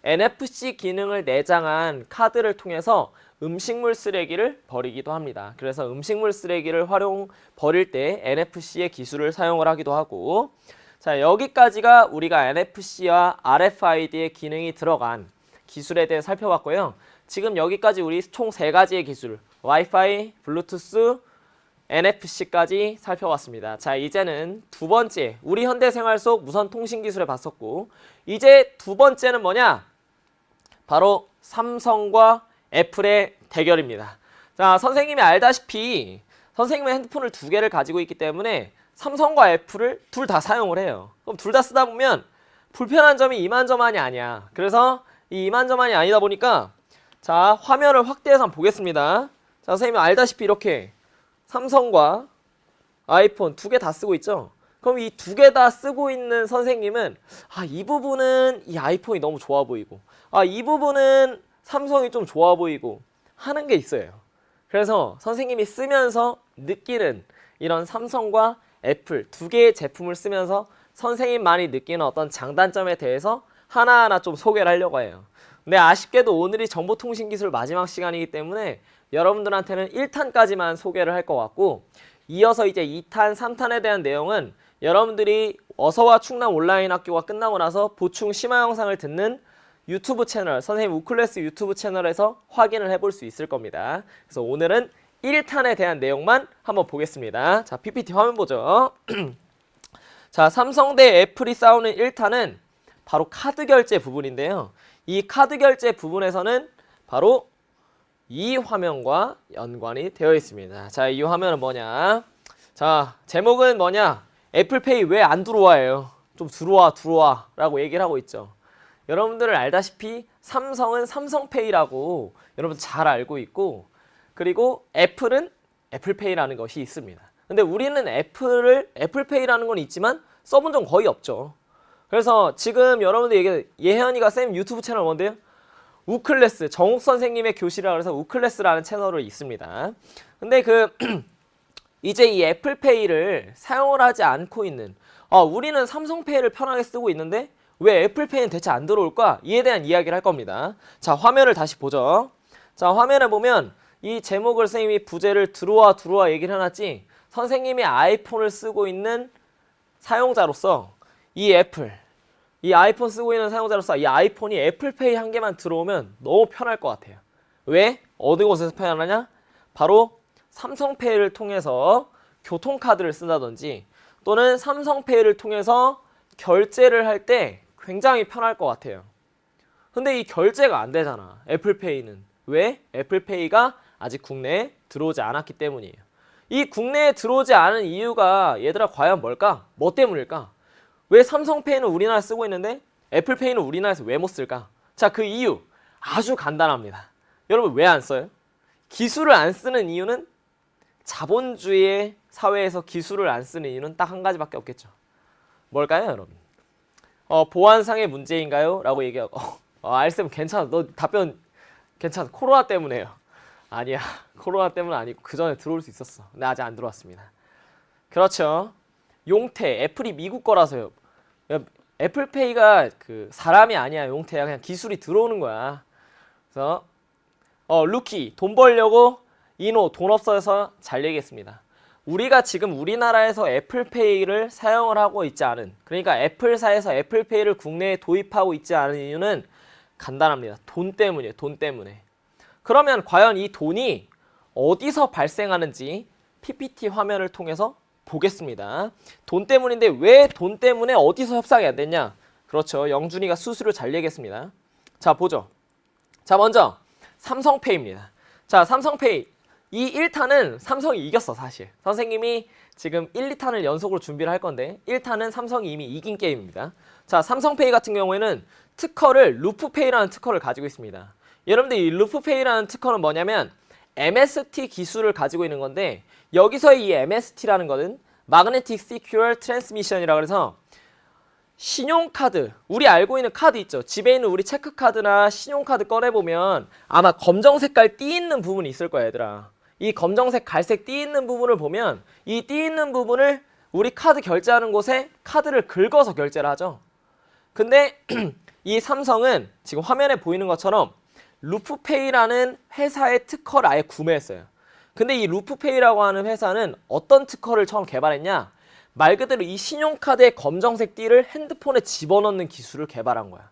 NFC 기능을 내장한 카드를 통해서 음식물 쓰레기를 버리기도 합니다. 그래서 음식물 쓰레기를 버릴 때 NFC의 기술을 사용을 하기도 하고, 자, 여기까지가 우리가 NFC와 RFID의 기능이 들어간 기술에 대해 살펴봤고요. 지금 여기까지 우리 총 3가지의 기술, 와이파이, 블루투스, NFC까지 살펴봤습니다. 자, 이제는 두 번째, 우리 현대생활 속 무선 통신 기술을 봤었고, 이제 두 번째는 뭐냐? 바로 삼성과 애플의 대결입니다. 자, 선생님이 알다시피 선생님의 핸드폰을 두 개를 가지고 있기 때문에 삼성과 애플을 둘 다 사용을 해요. 그럼 둘 다 쓰다 보면 불편한 점이 이만저만이 아니야. 그래서 이 이만저만이 아니다 보니까 자, 화면을 확대해서 한번 보겠습니다. 자, 선생님이 알다시피 이렇게 삼성과 아이폰 두 개 다 쓰고 있죠. 그럼 이 두 개 다 쓰고 있는 선생님은 이 부분은 이 아이폰이 너무 좋아 보이고 이 부분은 삼성이 좀 좋아 보이고 하는 게 있어요. 그래서 선생님이 쓰면서 느끼는 이런 삼성과 애플 두 개의 제품을 쓰면서 선생님만이 느끼는 어떤 장단점에 대해서 하나하나 좀 소개를 하려고 해요. 근데 아쉽게도 오늘이 정보통신기술 마지막 시간이기 때문에 여러분들한테는 1탄까지만 소개를 할 것 같고, 이어서 이제 2탄, 3탄에 대한 내용은 여러분들이 어서와 충남 온라인 학교가 끝나고 나서 보충 심화 영상을 듣는 유튜브 채널, 선생님 우클래스 유튜브 채널에서 확인을 해볼 수 있을 겁니다. 그래서 오늘은 1탄에 대한 내용만 한번 보겠습니다. 자, PPT 화면 보죠. 자, 삼성 대 애플이 싸우는 1탄은 바로 카드 결제 부분인데요. 이 카드 결제 부분에서는 바로 이 화면과 연관이 되어 있습니다. 자, 이 화면은 뭐냐? 자, 제목은 뭐냐? 애플페이 왜 안 들어와요? 좀 들어와 라고 얘기를 하고 있죠. 여러분들은 알다시피 삼성은 삼성페이라고 여러분 잘 알고 있고, 그리고 애플은 애플페이라는 것이 있습니다. 근데 우리는 애플페이라는 건 있지만 써본 적 거의 없죠. 그래서 지금 여러분들 예현이가 쌤 유튜브 채널 뭔데요? 우클래스, 정욱 선생님의 교실이라 그래서 우클래스라는 채널이 있습니다. 근데 이제 이 애플페이를 사용을 하지 않고 있는, 우리는 삼성페이를 편하게 쓰고 있는데 왜 애플페이는 대체 안 들어올까? 이에 대한 이야기를 할 겁니다. 자, 화면을 다시 보죠. 자, 화면에 보면 이 제목을 선생님이 부제를 들어와 얘기를 해놨지, 선생님이 아이폰을 쓰고 있는 사용자로서 이 아이폰 쓰고 있는 사용자로서 이 아이폰이 애플페이 한 개만 들어오면 너무 편할 것 같아요. 왜? 어느 곳에서 편하냐? 바로 삼성페이를 통해서 교통카드를 쓴다든지 또는 삼성페이를 통해서 결제를 할 때 굉장히 편할 것 같아요. 근데 이 결제가 안 되잖아, 애플페이는. 왜? 애플페이가 아직 국내에 들어오지 않았기 때문이에요. 이 국내에 들어오지 않은 이유가 얘들아 과연 뭘까? 뭐 때문일까? 왜 삼성페이는 우리나라에 쓰고 있는데 애플페이는 우리나라에서 왜 못 쓸까? 자, 그 이유 아주 간단합니다. 여러분 왜 안 써요? 기술을 안 쓰는 이유는, 자본주의 사회에서 기술을 안 쓰는 이유는 딱 한 가지밖에 없겠죠. 뭘까요, 여러분? 보안상의 문제인가요? 라고 얘기하고 알쌤 괜찮아, 너 답변 괜찮아, 코로나 때문에요. 아니야, 코로나 때문은 아니고 그 전에 들어올 수 있었어. 근데 아직 안 들어왔습니다. 그렇죠. 용태, 애플이 미국 거라서요. 애플페이가 사람이 아니야, 용태야. 그냥 기술이 들어오는 거야. 그래서 루키, 돈 벌려고 이노, 돈 없어서 잘 얘기했습니다. 우리가 지금 우리나라에서 애플페이를 사용을 하고 있지 않은, 그러니까 애플사에서 애플페이를 국내에 도입하고 있지 않은 이유는 간단합니다. 돈 때문이에요. 돈 때문에. 그러면 과연 이 돈이 어디서 발생하는지 PPT 화면을 통해서 보겠습니다. 돈 때문인데 왜 돈 때문에 어디서 협상이 안 됐냐? 그렇죠. 영준이가 수수료 잘 얘기했습니다. 자, 보죠. 자, 먼저 삼성페이입니다. 자, 삼성페이. 이 1탄은 삼성이 이겼어, 사실. 선생님이 지금 1, 2탄을 연속으로 준비를 할 건데 1탄은 삼성이 이미 이긴 게임입니다. 자, 삼성페이 같은 경우에는 특허를 루프페이라는 특허를 가지고 있습니다. 여러분들 이 루프페이라는 특허는 뭐냐면 MST 기술을 가지고 있는 건데, 여기서의 이 MST라는 거는 Magnetic Secure Transmission이라고 해서 신용카드, 우리 알고 있는 카드 있죠. 집에 있는 우리 체크카드나 신용카드 꺼내보면 아마 검정색깔 띠 있는 부분이 있을 거야, 얘들아. 이 검정색, 갈색 띠 있는 부분을 보면 이 띠 있는 부분을 우리 카드 결제하는 곳에 카드를 긁어서 결제를 하죠. 근데 이 삼성은 지금 화면에 보이는 것처럼 루프페이라는 회사의 특허를 아예 구매했어요. 근데 이 루프페이라고 하는 회사는 어떤 특허를 처음 개발했냐? 말 그대로 이 신용카드의 검정색 띠를 핸드폰에 집어넣는 기술을 개발한 거야.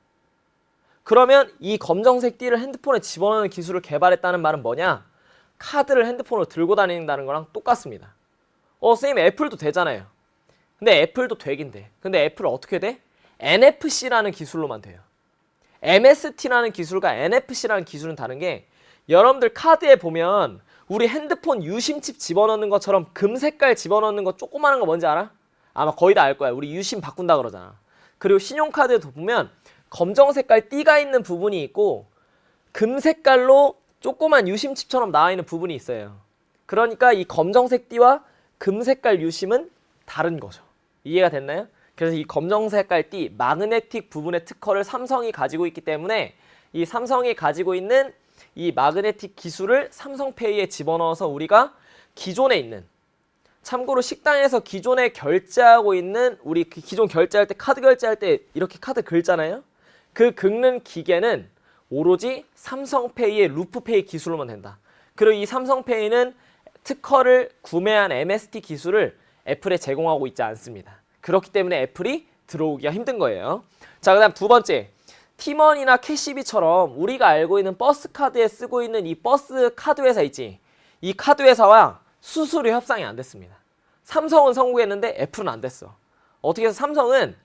그러면 이 검정색 띠를 핸드폰에 집어넣는 기술을 개발했다는 말은 뭐냐? 카드를 핸드폰으로 들고 다닌다는 거랑 똑같습니다. 선생님 애플도 되잖아요. 근데 애플도 되긴 돼. 근데 애플은 어떻게 돼? NFC라는 기술로만 돼요. MST라는 기술과 NFC라는 기술은 다른 게 여러분들 카드에 보면 우리 핸드폰 유심칩 집어넣는 것처럼 금 색깔 집어넣는 거 조그마한 거 뭔지 알아? 아마 거의 다 알 거야. 우리 유심 바꾼다 그러잖아. 그리고 신용카드에도 보면 검정 색깔 띠가 있는 부분이 있고 금 색깔로 조그만 유심칩처럼 나와 있는 부분이 있어요. 그러니까 이 검정색 띠와 금 색깔 유심은 다른 거죠. 이해가 됐나요? 그래서 이 검정 색깔 띠 마그네틱 부분의 특허를 삼성이 가지고 있기 때문에 이 삼성이 가지고 있는 이 마그네틱 기술을 삼성페이에 집어넣어서 우리가 기존에 있는, 참고로 식당에서 기존에 결제하고 있는, 우리 기존 결제할 때 카드 결제할 때 이렇게 카드 긁잖아요. 그 긁는 기계는 오로지 삼성페이의 루프페이 기술로만 된다. 그리고 이 삼성페이는 특허를 구매한 MST 기술을 애플에 제공하고 있지 않습니다. 그렇기 때문에 애플이 들어오기가 힘든 거예요. 자, 그 다음 두 번째, 티머니나 캐시비처럼 우리가 알고 있는 버스 카드에 쓰고 있는 이 버스 카드 회사 있지, 이 카드 회사와 수수료 협상이 안 됐습니다. 삼성은 성공했는데 애플은 안 됐어. 어떻게 해서 삼성은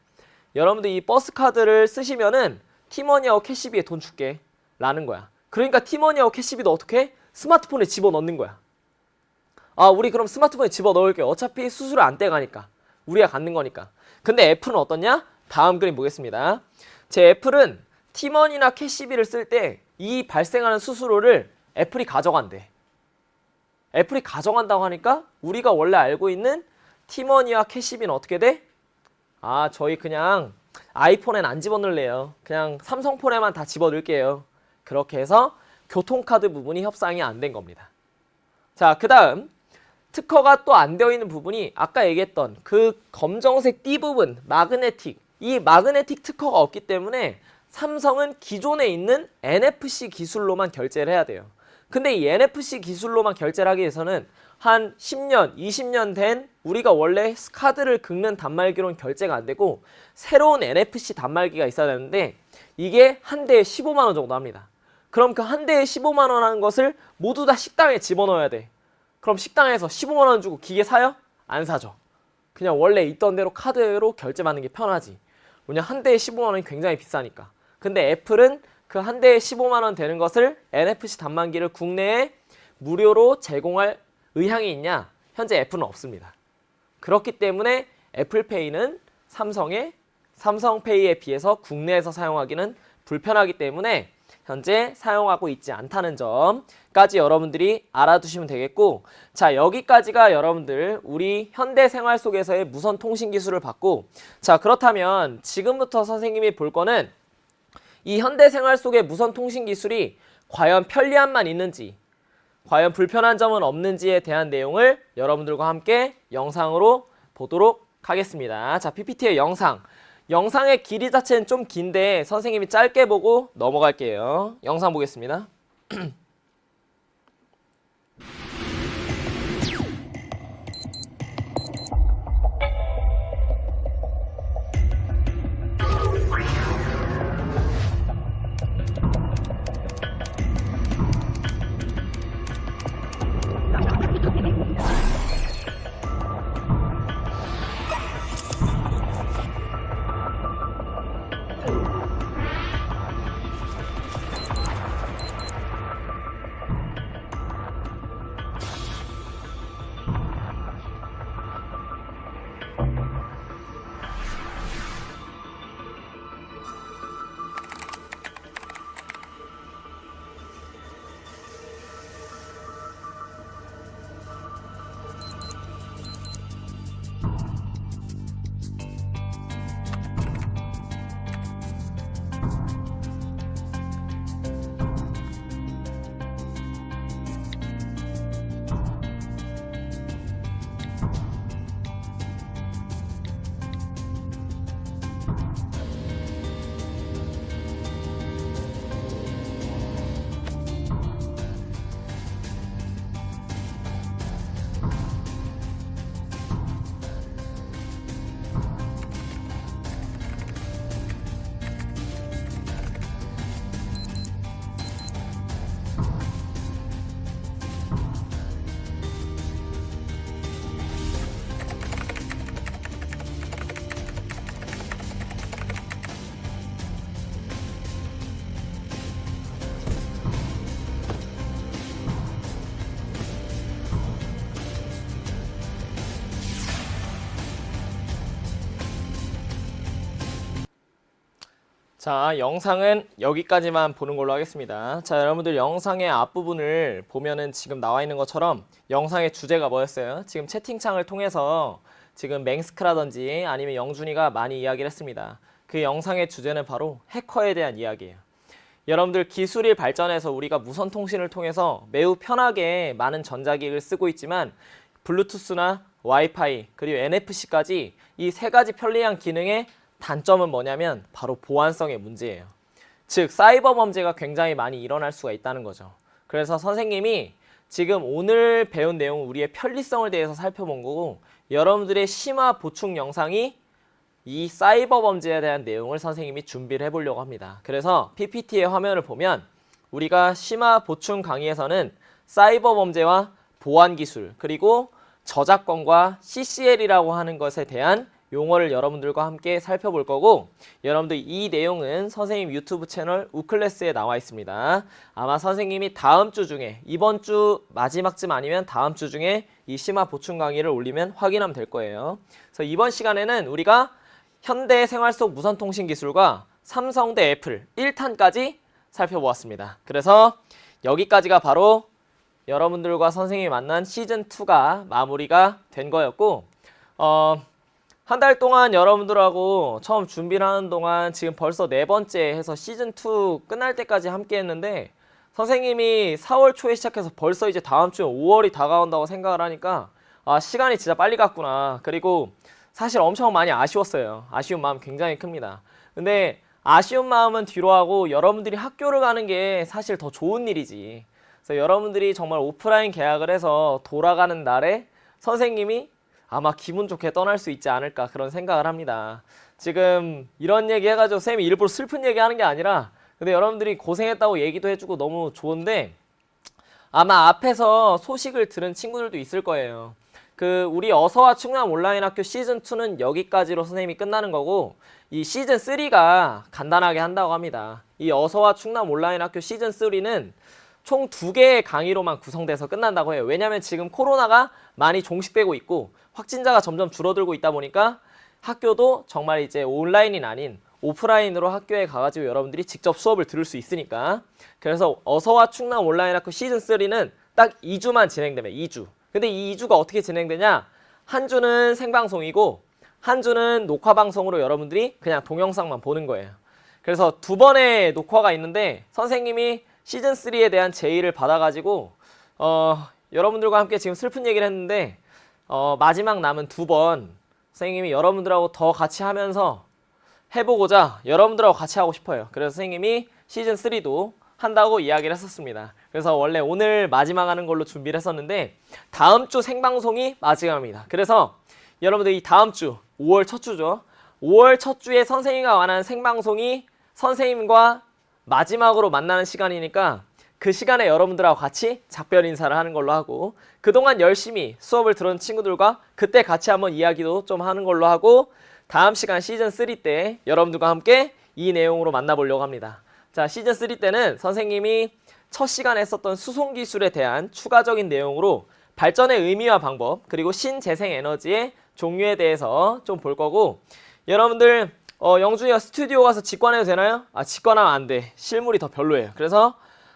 여러분들 이 버스 카드를 쓰시면은 티머니하고 캐시비에 돈 줄게 라는 거야. 그러니까 티머니하고 캐시비도 어떻게 해? 스마트폰에 집어넣는 거야. 아, 우리 그럼 스마트폰에 집어넣을게. 어차피 수수료 안 떼가니까. 우리가 갖는 거니까. 근데 애플은 어떠냐? 다음 그림 보겠습니다. 제 애플은 티머니나 캐시비를 쓸 때 이 발생하는 수수료를 애플이 가져간대. 애플이 가져간다고 하니까 우리가 원래 알고 있는 티머니와 캐시비는 어떻게 돼? 아, 저희 그냥 아이폰엔 안 집어넣을래요. 그냥 삼성폰에만 다 집어넣을게요. 그렇게 해서 교통카드 부분이 협상이 안 된 겁니다. 자, 그 다음 특허가 또 안 되어 있는 부분이 아까 얘기했던 그 검정색 띠 부분, 마그네틱. 이 마그네틱 특허가 없기 때문에 삼성은 기존에 있는 NFC 기술로만 결제를 해야 돼요. 근데 이 NFC 기술로만 결제를 하기 위해서는 한 10년, 20년 된 우리가 원래 카드를 긁는 단말기로는 결제가 안 되고 새로운 NFC 단말기가 있어야 되는데 이게 한 대에 15만 원 정도 합니다. 그럼 그 한 대에 15만 원 하는 것을 모두 다 식당에 집어넣어야 돼. 그럼 식당에서 15만 원 주고 기계 사요? 안 사죠. 그냥 원래 있던 대로 카드로 결제받는 게 편하지. 왜냐, 한 대에 15만 원이 굉장히 비싸니까. 근데 애플은 그 한 대에 15만 원 되는 것을 NFC 단말기를 국내에 무료로 제공할 의향이 있냐? 현재 애플은 없습니다. 그렇기 때문에 애플페이는 삼성페이에 비해서 국내에서 사용하기는 불편하기 때문에 현재 사용하고 있지 않다는 점까지 여러분들이 알아두시면 되겠고, 자, 여기까지가 여러분들 우리 현대 생활 속에서의 무선 통신 기술을 봤고, 자, 그렇다면 지금부터 선생님이 볼 거는 이 현대 생활 속의 무선 통신 기술이 과연 편리함만 있는지, 과연 불편한 점은 없는지에 대한 내용을 여러분들과 함께 영상으로 보도록 하겠습니다. 자, PPT의 영상의 길이 자체는 좀 긴데 선생님이 짧게 보고 넘어갈게요. 영상 보겠습니다. 자, 영상은 여기까지만 보는 걸로 하겠습니다. 자, 여러분들 영상의 앞부분을 보면은 지금 나와 있는 것처럼 영상의 주제가 뭐였어요? 지금 채팅창을 통해서 지금 맹스크라든지 아니면 영준이가 많이 이야기를 했습니다. 그 영상의 주제는 바로 해커에 대한 이야기예요. 여러분들 기술이 발전해서 우리가 무선 통신을 통해서 매우 편하게 많은 전자기기를 쓰고 있지만 블루투스나 와이파이 그리고 NFC까지 이 세 가지 편리한 기능의 단점은 뭐냐면 바로 보안성의 문제예요. 즉 사이버 범죄가 굉장히 많이 일어날 수가 있다는 거죠. 그래서 선생님이 지금 오늘 배운 내용은 우리의 편리성을 대해서 살펴본 거고 여러분들의 심화 보충 영상이 이 사이버 범죄에 대한 내용을 선생님이 준비를 해보려고 합니다. 그래서 PPT의 화면을 보면 우리가 심화 보충 강의에서는 사이버 범죄와 보안 기술 그리고 저작권과 CCL이라고 하는 것에 대한 용어를 여러분들과 함께 살펴볼 거고 여러분들 이 내용은 선생님 유튜브 채널 우클래스에 나와 있습니다. 아마 선생님이 다음 주 중에 이번 주 마지막쯤 아니면 다음 주 중에 이 심화 보충 강의를 올리면 확인하면 될 거예요. 그래서 이번 시간에는 우리가 현대 생활 속 무선통신 기술과 삼성 대 애플 1탄까지 살펴보았습니다. 그래서 여기까지가 바로 여러분들과 선생님이 만난 시즌2가 마무리가 된 거였고 한 달 동안 여러분들하고 처음 준비를 하는 동안 지금 벌써 4번째 해서 시즌2 끝날 때까지 함께 했는데 선생님이 4월 초에 시작해서 벌써 이제 다음 주에 5월이 다가온다고 생각을 하니까 아 시간이 진짜 빨리 갔구나. 그리고 사실 엄청 많이 아쉬웠어요. 아쉬운 마음 굉장히 큽니다. 근데 아쉬운 마음은 뒤로 하고 여러분들이 학교를 가는 게 사실 더 좋은 일이지. 그래서 여러분들이 정말 오프라인 개학을 해서 돌아가는 날에 선생님이 아마 기분 좋게 떠날 수 있지 않을까 그런 생각을 합니다. 지금 이런 얘기 해가지고 쌤이 일부러 슬픈 얘기 하는 게 아니라 근데 여러분들이 고생했다고 얘기도 해주고 너무 좋은데 아마 앞에서 소식을 들은 친구들도 있을 거예요. 우리 어서와 충남 온라인 학교 시즌2는 여기까지로 선생님이 끝나는 거고 이 시즌3가 간단하게 한다고 합니다. 이 어서와 충남 온라인 학교 시즌3는 총 2개의 강의로만 구성돼서 끝난다고 해요. 왜냐면 지금 코로나가 많이 종식되고 있고 확진자가 점점 줄어들고 있다 보니까 학교도 정말 이제 온라인이 아닌 오프라인으로 학교에 가가지고 여러분들이 직접 수업을 들을 수 있으니까 그래서 어서와 충남 온라인 학교 시즌3는 딱 2주만 진행되면 2주. 근데 이 2주가 어떻게 진행되냐? 한 주는 생방송이고 한 주는 녹화방송으로 여러분들이 그냥 동영상만 보는 거예요. 그래서 2번의 녹화가 있는데 선생님이 시즌3에 대한 제의를 받아가지고 여러분들과 함께 지금 슬픈 얘기를 했는데 마지막 남은 2번 선생님이 여러분들하고 더 같이 하면서 해보고자 여러분들하고 같이 하고 싶어요. 그래서 선생님이 시즌3도 한다고 이야기를 했었습니다. 그래서 원래 오늘 마지막 하는 걸로 준비를 했었는데 다음 주 생방송이 마지막입니다. 그래서 여러분들 이 다음 주 5월 첫 주죠. 5월 첫 주에 선생님과 관한 생방송이 선생님과 마지막으로 만나는 시간이니까 그 시간에 여러분들하고 같이 작별 인사를 하는 걸로 하고 그동안 열심히 수업을 들은 친구들과 그때 같이 한번 이야기도 좀 하는 걸로 하고 다음 시간 시즌3 때 여러분들과 함께 이 내용으로 만나보려고 합니다. 자, 시즌3 때는 선생님이 첫 시간에 했었던 수송기술에 대한 추가적인 내용으로 발전의 의미와 방법 그리고 신재생에너지의 종류에 대해서 좀 볼 거고 여러분들 영준이가 스튜디오 가서 직관해도 되나요? 아, 직관하면 안 돼. 실물이 더 별로예요. 그래서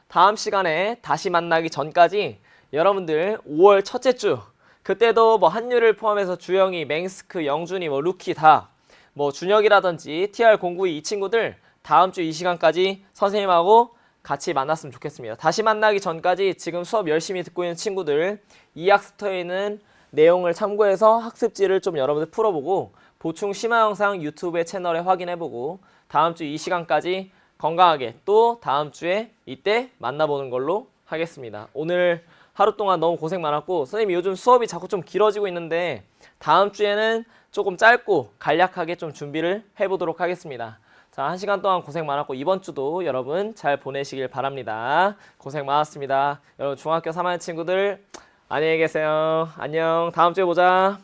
다음 시간에 다시 만나기 전까지 여러분들 5월 첫째 주 그때도 뭐 한유를 포함해서 주영이, 맹스크, 영준이, 뭐 루키 다 뭐 준혁이라든지 TR092 이 친구들 다음 주 이 시간까지 선생님하고 같이 만났으면 좋겠습니다. 다시 만나기 전까지 지금 수업 열심히 듣고 있는 친구들 이 학습터에 있는 내용을 참고해서 학습지를 좀 여러분들 풀어보고 보충 심화 영상 유튜브의 채널에 확인해보고 다음 주 이 시간까지 건강하게 또 다음 주에 이때 만나보는 걸로 하겠습니다. 오늘 하루 동안 너무 고생 많았고 선생님이 요즘 수업이 자꾸 좀 길어지고 있는데 다음 주에는 조금 짧고 간략하게 좀 준비를 해보도록 하겠습니다. 자, 1시간 동안 고생 많았고 이번 주도 여러분 잘 보내시길 바랍니다. 고생 많았습니다. 여러분 중학교 3학년 친구들 안녕히 계세요. 안녕. 다음 주에 보자.